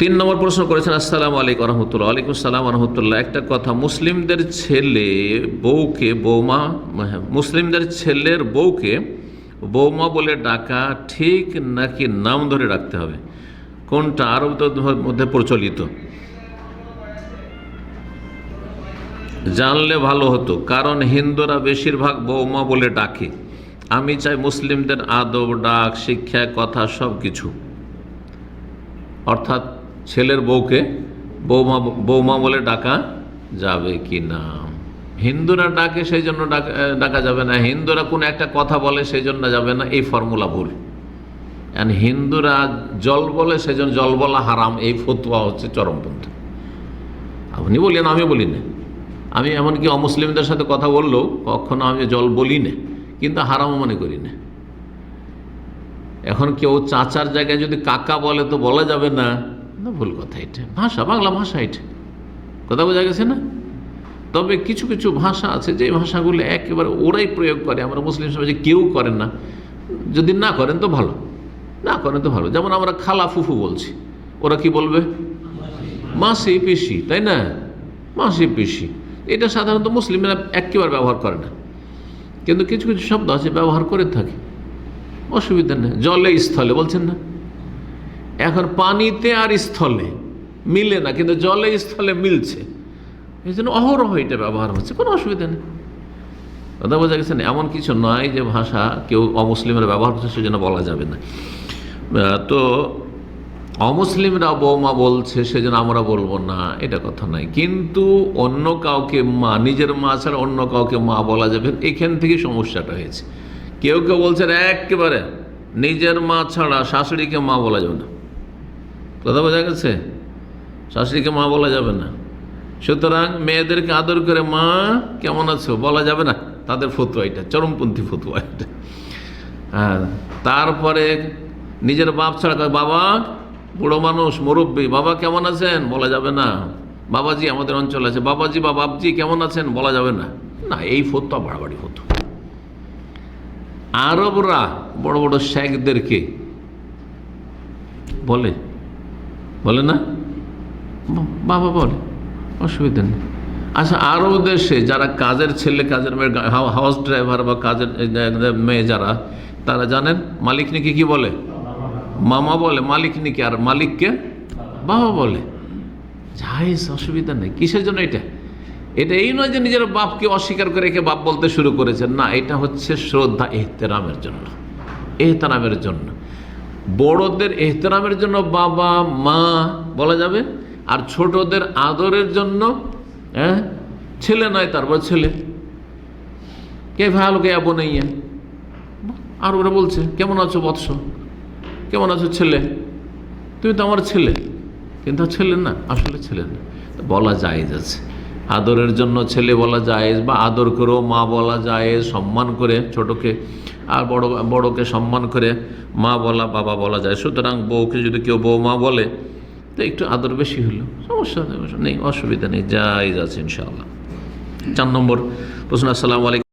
তিন নম্বর প্রশ্ন করেছেন, আসসালামু আলাইকুম রহমতুল্লাহ। ওয়ালাইকুম আসসালাম রহমতুল্লাহ। একটা কথা, মুসলিমদের ছেলে বউকে বৌমা, মুসলিমদের ছেলের বউকে বৌমা বলে ডাকা ঠিক নাকি নাম ধরে রাখতে হবে? কোনটা আরবদের মধ্যে প্রচলিত? জানলে ভালো হতো, কারণ হিন্দুরা বেশিরভাগ বৌমা বলে ডাকে। আমি চাই মুসলিমদের আদব, ডাক, শিক্ষা, কথা সব কিছু, অর্থাৎ ছেলের বউকে বৌমা বলে ডাকা যাবে কি না? হিন্দুরা ডাকে সেই জন্য ডাকা যাবে না, হিন্দুরা কোনো একটা কথা বলে সেই জন্য যাবে না, এই ফর্মুলা ভুল। হিন্দুরা জল বলে সেই জন্য জল বলা হারাম, এই ফতোয়া হচ্ছে চরমপন্থী। আপনি বলেন, আমি বলি না। আমি এমনকি অমুসলিমদের সাথে কথা বললেও কখনো আমি জল বলি না, কিন্তু হারামও মনে করি না। এখন কেউ চাচার জায়গায় যদি কাকা বলে তো বলা যাবে না, না, ভুল কথা। এটা ভাষা, বাংলা ভাষা, এটা কথা বোঝা গেছে না? তবে কিছু কিছু ভাষা আছে যে ভাষাগুলো একেবারে ওরাই প্রয়োগ করে, আমরা মুসলিম সমাজে কেউ করেন না। যদি না করেন তো ভালো, না করেন তো ভালো। যেমন আমরা খালা ফুফু বলছি, ওরা কি বলবে? মাসি পিসি, তাই না? মাসি পিসি, এটা সাধারণত মুসলিমরা একেবারে ব্যবহার করে না, কিন্তু কিছু কিছু শব্দ আছে ব্যবহার করে থাকে, অসুবিধা নেই। জলে স্থলে বলছেন না, এখন পানিতে আর স্থলে মিলে না, কিন্তু জলে স্থলে মিলছে, এই জন্য অহরহ এটা ব্যবহার হচ্ছে, কোনো অসুবিধা নেই। কথা বোঝা গেছে না? এমন কিছু নয় যে ভাষা কেউ অমুসলিমরা ব্যবহার করছে সেজন্য বলা যাবে না। তো অমুসলিমরা বৌমা বলছে সেজন্য আমরা বলবো না, এটা কথা নয়। কিন্তু অন্য কাউকে মা, নিজের মা ছাড়া অন্য কাউকে মা বলা যাবে, এখান থেকে সমস্যাটা হয়েছে। কেউ কেউ বলছেন একেবারে নিজের মা ছাড়া শাশুড়িকে মা বলা যাবে না। কথা বোঝা গেছে? শাশুড়িকে মা বলা যাবে না, সুতরাং মেয়েদেরকে আদর করে মা কেমন আছো বলা যাবে না, তাদের ফতোয়া এটা, চরমপন্থী ফতোয়া এটা। হ্যাঁ, তারপরে নিজের বাপ ছাড়া বাবা, বুড়ো মানুষ, মুরব্বী, বাবা কেমন আছেন বলা যাবে না। বাবাজি আমাদের অঞ্চলে আছে, বাবাজি বা বাপজি কেমন আছেন বলা যাবে না। না, এই ফতোয়া বাড়াবাড়ি ফতোয়া। আরবরা বড় বড় শেখদেরকে বলে না, বাবা বলে, অসুবিধা নেই। আচ্ছা, আরব দেশে যারা কাজের ছেলে, কাজের মেয়ে, হাউস ড্রাইভার বা কাজের মেয়ে যারা, তারা জানেন মালিকনিকে কি বলে? মামা বলে। মালিকনিকে আর মালিককে বাবা বলে। জায়েজ, অসুবিধা নেই। কিসের জন্য এটা? এটা এই নয় যে নিজের বাপকে অস্বীকার করে একে বাপ বলতে শুরু করেছেন, না, এটা হচ্ছে শ্রদ্ধা, এহতেরামের জন্য, এহতেরামের জন্য। বড়দের এহতেরামের জন্য বাবা মা বলা যাবে, আর ছোটদের আদরের জন্য ছেলে নয়, তারপর ছেলে। কে ভালো কে বোনাইয়া, আর ওরা বলছে কেমন আছো বৎস, কেমন আছো ছেলে, তুমি তো আমার ছেলে, কিন্তু ছেলে না, আসলে ছেলে না। বলা জায়েজ আছে, আদরের জন্য ছেলে বলা জায়েজ, বা আদর করেও মা বলা জায়েজ, সম্মান করে ছোটকে, আর বড়কে সম্মান করে মা বলা, বাবা বলা যায়। সুতরাং বউকে যদি কেউ বৌমা বলে তো একটু আদর বেশি হলো, সমস্যা নেই, অসুবিধা নেই, জায়েজ আছে ইনশাআল্লাহ। 4 নম্বর প্রশ্ন, আসসালামু আলাইকুম।